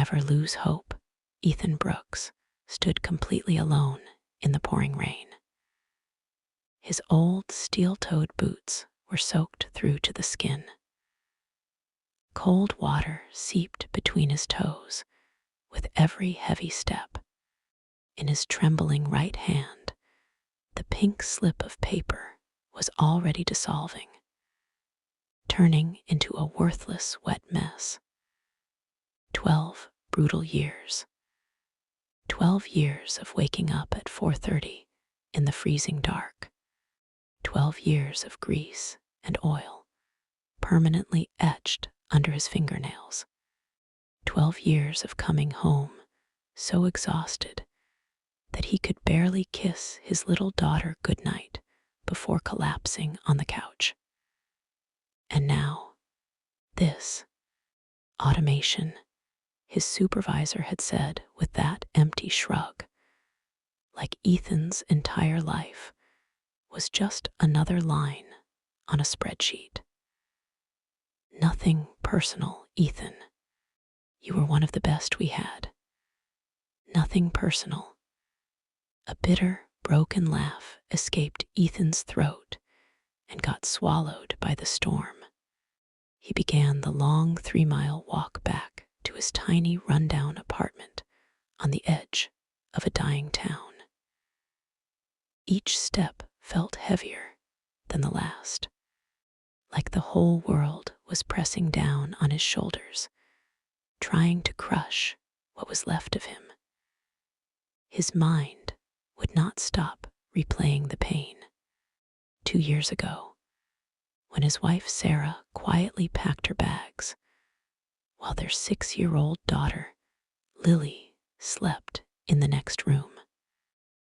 never lose hope, Ethan Brooks stood completely alone in the pouring rain. His old steel-toed boots were soaked through to the skin. Cold water seeped between his toes with every heavy step. In his trembling right hand, the pink slip of paper was already dissolving, turning into a worthless wet mess. 12 brutal years. 12 years of waking up at 4:30 in the freezing dark. 12 years of grease and oil permanently etched under his fingernails. 12 years of coming home so exhausted that he could barely kiss his little daughter goodnight before collapsing on the couch. And now, this automation, his supervisor had said with that empty shrug, like Ethan's entire life was just another line on a spreadsheet. Nothing personal, Ethan. You were one of the best we had. Nothing personal. A bitter, broken laugh escaped Ethan's throat and got swallowed by the storm. He began the long 3-mile walk back to his tiny rundown apartment on the edge of a dying town. Each step felt heavier than the last, like the whole world was pressing down on his shoulders, trying to crush what was left of him. His mind would not stop replaying the pain. 2 years ago, when his wife Sarah quietly packed her bags, while their 6-year-old daughter, Lily, slept in the next room.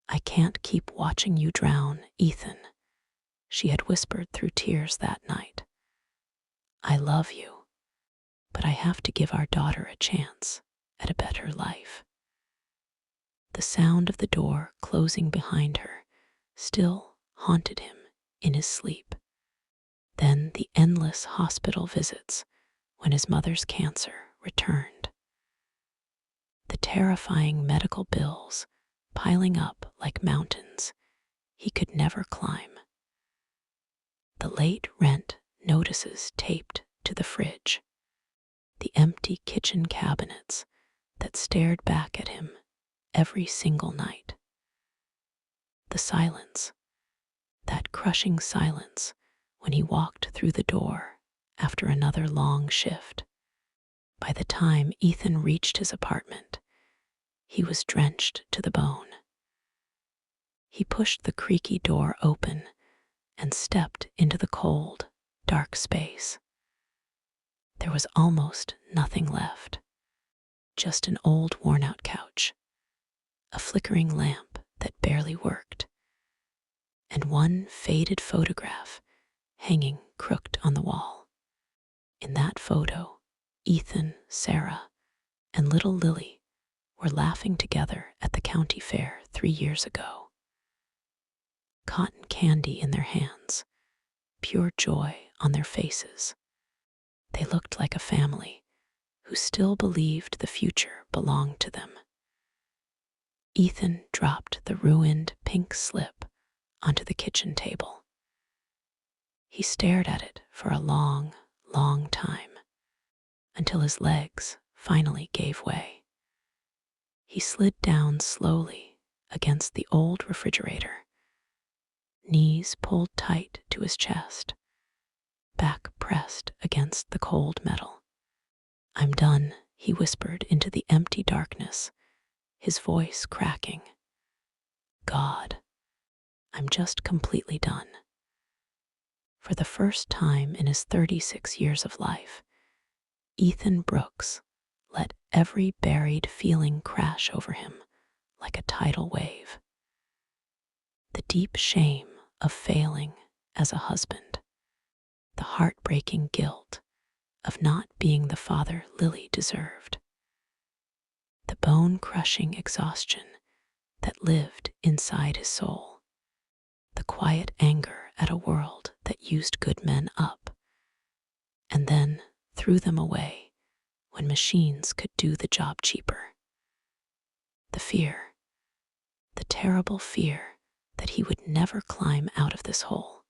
I can't keep watching you drown, Ethan, she had whispered through tears that night. I love you, but I have to give our daughter a chance at a better life. The sound of the door closing behind her still haunted him in his sleep. Then the endless hospital visits when his mother's cancer returned. The terrifying medical bills piling up like mountains he could never climb. The late rent notices taped to the fridge. The empty kitchen cabinets that stared back at him every single night. The silence, that crushing silence when he walked through the door after another long shift. By the time Ethan reached his apartment, he was drenched to the bone. He pushed the creaky door open and stepped into the cold, dark space. There was almost nothing left, just an old worn-out couch, a flickering lamp that barely worked, and one faded photograph hanging crooked on the wall. In that photo, Ethan, Sarah, and little Lily were laughing together at the county fair 3 years ago. Cotton candy in their hands, pure joy on their faces. They looked like a family who still believed the future belonged to them. Ethan dropped the ruined pink slip onto the kitchen table. He stared at it for a long, long time, until his legs finally gave way. He slid down slowly against the old refrigerator, knees pulled tight to his chest, back pressed against the cold metal. I'm done, he whispered into the empty darkness, his voice cracking. God, I'm just completely done. For the first time in his 36 years of life, Ethan Brooks let every buried feeling crash over him like a tidal wave. The deep shame of failing as a husband, the heartbreaking guilt of not being the father Lily deserved, the bone-crushing exhaustion that lived inside his soul, the quiet anger at a world that used good men up and then threw them away when machines could do the job cheaper. The fear, the terrible fear that he would never climb out of this hole.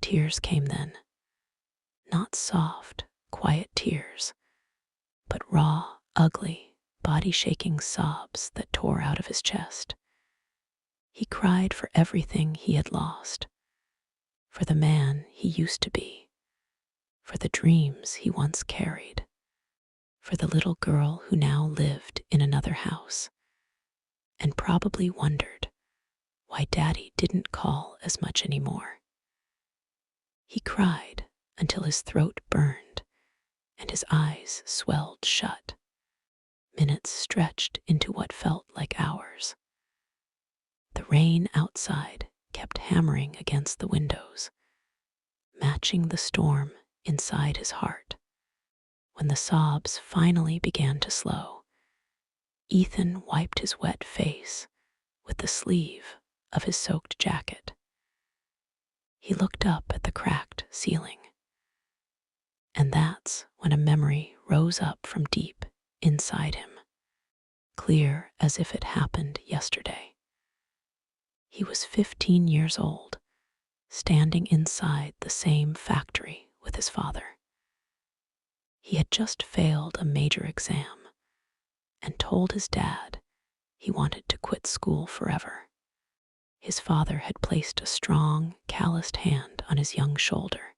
Tears came then, not soft, quiet tears, but raw, ugly, body-shaking sobs that tore out of his chest. He cried for everything he had lost, for the man he used to be, for the dreams he once carried, for the little girl who now lived in another house, and probably wondered why Daddy didn't call as much anymore. He cried until his throat burned and his eyes swelled shut. Minutes stretched into what felt like hours. The rain outside kept hammering against the windows, matching the storm inside his heart. When the sobs finally began to slow, Ethan wiped his wet face with the sleeve of his soaked jacket. He looked up at the cracked ceiling, and that's when a memory rose up from deep inside him, clear as if it happened yesterday. He was 15 years old, standing inside the same factory with his father. He had just failed a major exam and told his dad he wanted to quit school forever. His father had placed a strong, calloused hand on his young shoulder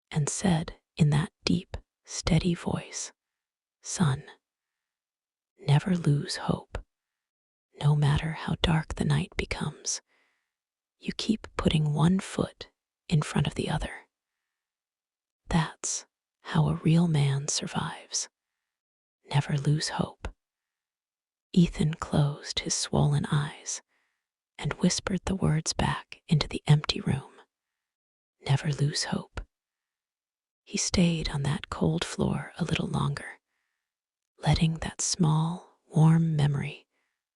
and said in that deep, steady voice, "Son, never lose hope. No matter how dark the night becomes, you keep putting one foot in front of the other. That's how a real man survives. Never lose hope." Ethan closed his swollen eyes and whispered the words back into the empty room. Never lose hope. He stayed on that cold floor a little longer, letting that small, warm memory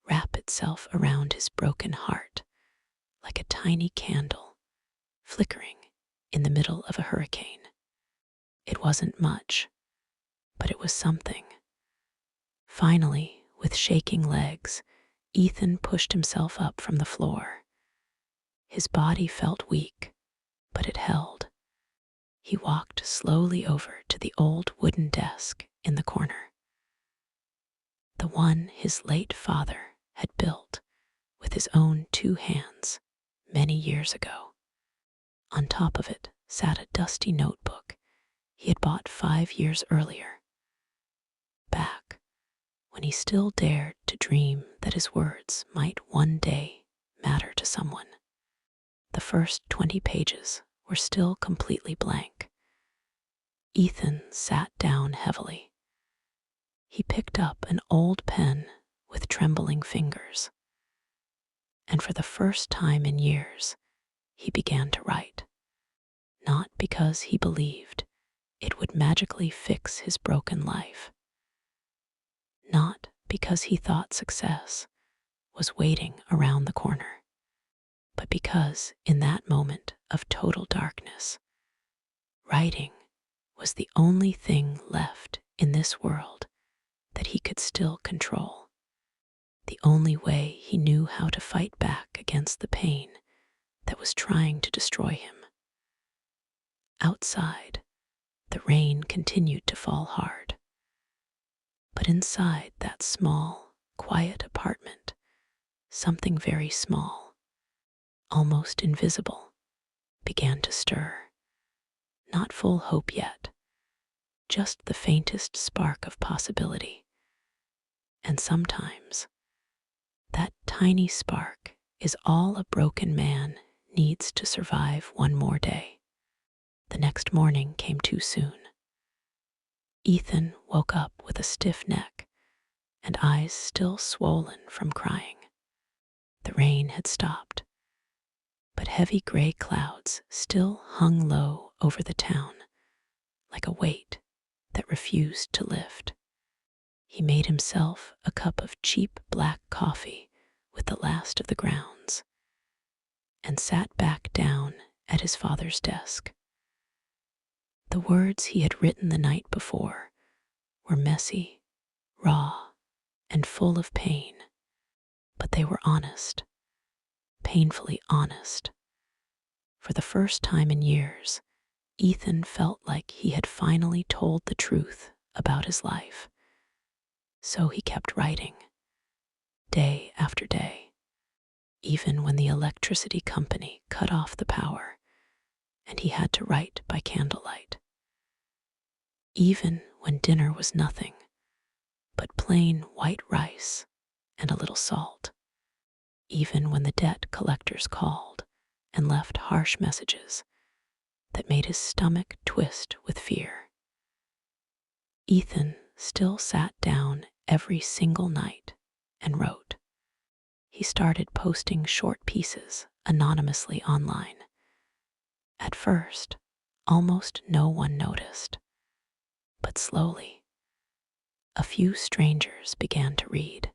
wrap itself around his broken heart like a tiny candle flickering in the middle of a hurricane. It wasn't much, but it was something. Finally, with shaking legs, Ethan pushed himself up from the floor. His body felt weak, but it held. He walked slowly over to the old wooden desk in the corner, the one his late father had built with his own 2 hands many years ago. On top of it sat a dusty notebook he had bought 5 years earlier, back when he still dared to dream that his words might one day matter to someone. The first 20 pages were still completely blank. Ethan sat down heavily. He picked up an old pen with trembling fingers, and for the first time in years, he began to write, not because he believed it would magically fix his broken life, not because he thought success was waiting around the corner, but because in that moment of total darkness, writing was the only thing left in this world that he could still control, the only way he knew how to fight back against the pain that was trying to destroy him. Outside, the rain continued to fall hard, but inside that small, quiet apartment, something very small, almost invisible, began to stir. Not full hope yet, just the faintest spark of possibility. And sometimes, that tiny spark is all a broken man needs to survive one more day. The next morning came too soon. Ethan woke up with a stiff neck and eyes still swollen from crying. The rain had stopped, but heavy gray clouds still hung low over the town, like a weight that refused to lift. He made himself a cup of cheap black coffee with the last of the grounds and sat back down at his father's desk. The words he had written the night before were messy, raw, and full of pain, but they were honest, painfully honest. For the first time in years, Ethan felt like he had finally told the truth about his life. So he kept writing, day after day, even when the electricity company cut off the power and he had to write by candlelight. Even when dinner was nothing but plain white rice and a little salt. Even when the debt collectors called and left harsh messages that made his stomach twist with fear. Ethan still sat down every single night and wrote. He started posting short pieces anonymously online. At first, almost no one noticed, but slowly, a few strangers began to read.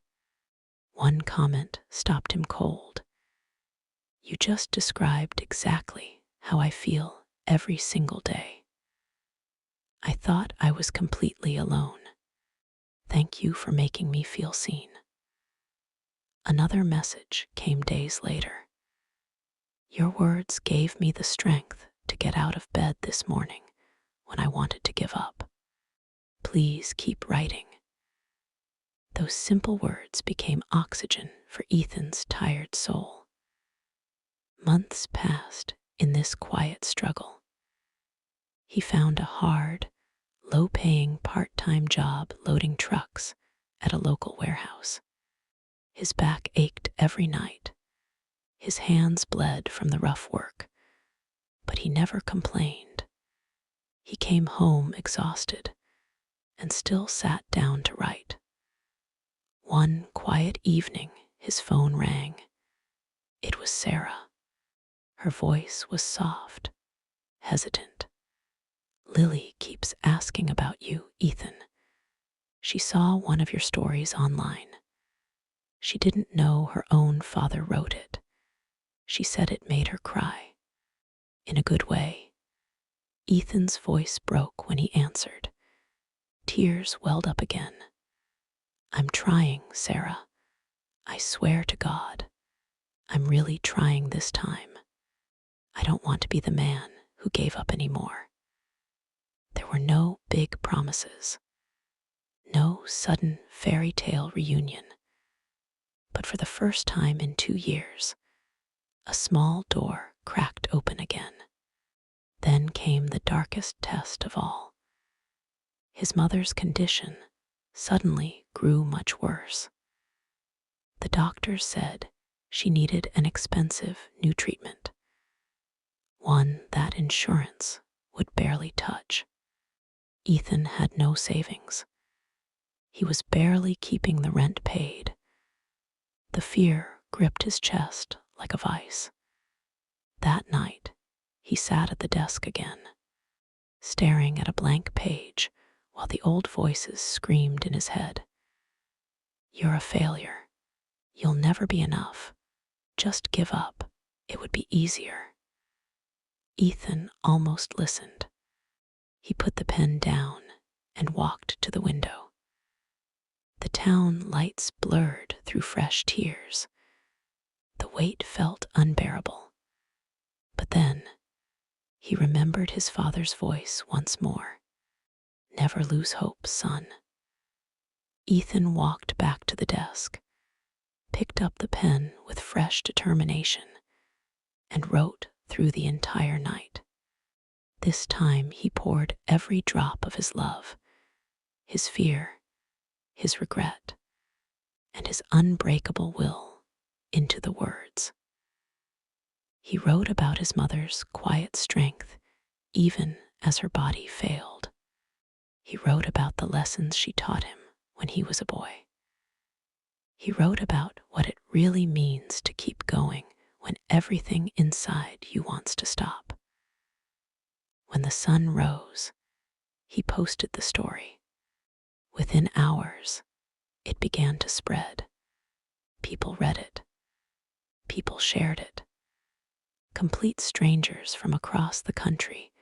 One comment stopped him cold. "You just described exactly how I feel every single day. I thought I was completely alone. Thank you for making me feel seen." Another message came days later. "Your words gave me the strength to get out of bed this morning when I wanted to give up. Please keep writing." Those simple words became oxygen for Ethan's tired soul. Months passed in this quiet struggle. He found a hard, low-paying part-time job loading trucks at a local warehouse. His back ached every night. His hands bled from the rough work, but he never complained. He came home exhausted and still sat down to write. One quiet evening, his phone rang. It was Sarah. Her voice was soft, hesitant. "Lily keeps asking about you, Ethan. She saw one of your stories online. She didn't know her own father wrote it. She said it made her cry." In a good way. Ethan's voice broke when he answered. Tears welled up again. "I'm trying, Sarah. I swear to God, I'm really trying this time. I don't want to be the man who gave up anymore." There were no big promises, no sudden fairy tale reunion. But for the first time in 2 years, a small door cracked open again. Then came the darkest test of all. His mother's condition suddenly grew much worse. The doctors said she needed an expensive new treatment, one that insurance would barely touch. Ethan had no savings. He was barely keeping the rent paid. The fear gripped his chest like a vice. That night, he sat at the desk again, staring at a blank page while the old voices screamed in his head. "You're a failure. You'll never be enough. Just give up. It would be easier." Ethan almost listened. He put the pen down and walked to the window. The town lights blurred through fresh tears. The weight felt unbearable. But then he remembered his father's voice once more. "Never lose hope, son." Ethan walked back to the desk, picked up the pen with fresh determination, and wrote through the entire night. This time he poured every drop of his love, his fear, his regret, and his unbreakable will into the words. He wrote about his mother's quiet strength even as her body failed. He wrote about the lessons she taught him when he was a boy. He wrote about what it really means to keep going when everything inside you wants to stop. When the sun rose, he posted the story. Within hours, it began to spread. People read it. People shared it. Complete strangers from across the country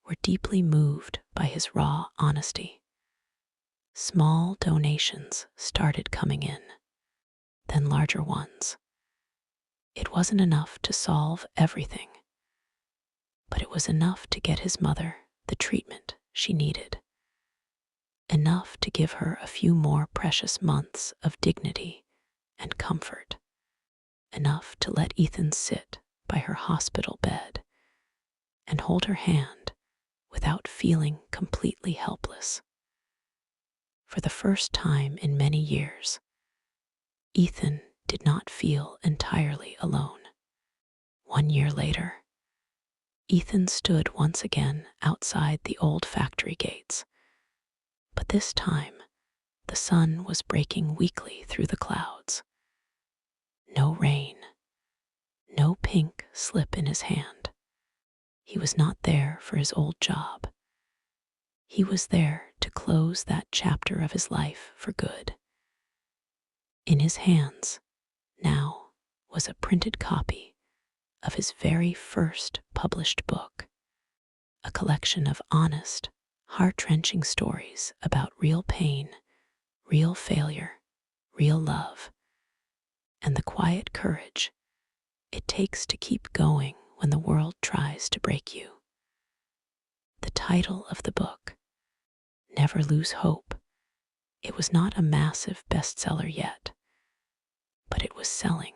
were deeply moved by his raw honesty. Small donations started coming in, then larger ones. It wasn't enough to solve everything, but it was enough to get his mother the treatment she needed. Enough to give her a few more precious months of dignity and comfort. Enough to let Ethan sit by her hospital bed and hold her hand without feeling completely helpless. For the first time in many years, Ethan did not feel entirely alone. 1 year later, Ethan stood once again outside the old factory gates, but this time the sun was breaking weakly through the clouds. No rain, no pink slip in his hand. He was not there for his old job. He was there to close that chapter of his life for good. In his hands now was a printed copy of his very first published book, a collection of honest, heart-wrenching stories about real pain, real failure, real love, and the quiet courage it takes to keep going when the world tries to break you. The title of the book, Never Lose Hope. It was not a massive bestseller yet, but it was selling.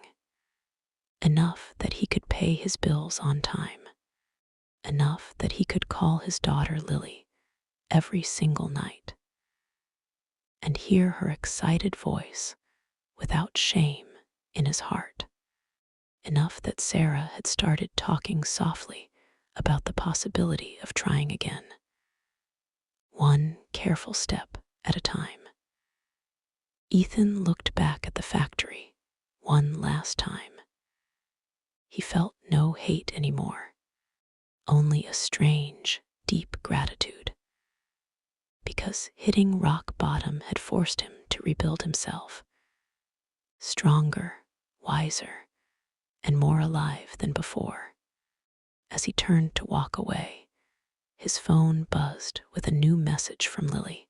Enough that he could pay his bills on time. Enough that he could call his daughter Lily every single night and hear her excited voice without shame in his heart. Enough that Sarah had started talking softly about the possibility of trying again. One careful step at a time. Ethan looked back at the factory one last time. He felt no hate anymore, only a strange, deep gratitude. Because hitting rock bottom had forced him to rebuild himself, stronger, wiser, and more alive than before. As he turned to walk away, his phone buzzed with a new message from Lily.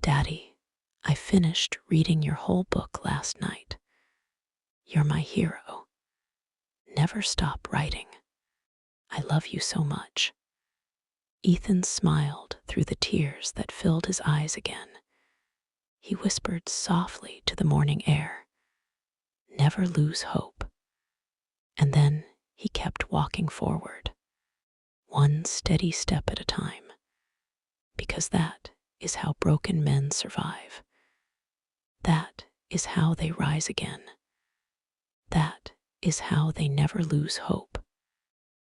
"Daddy, I finished reading your whole book last night. You're my hero. Never stop writing. I love you so much." Ethan smiled through the tears that filled his eyes again. He whispered softly to the morning air, "Never lose hope." And then he kept walking forward, one steady step at a time, because that is how broken men survive. That is how they rise again. That is how they never lose hope.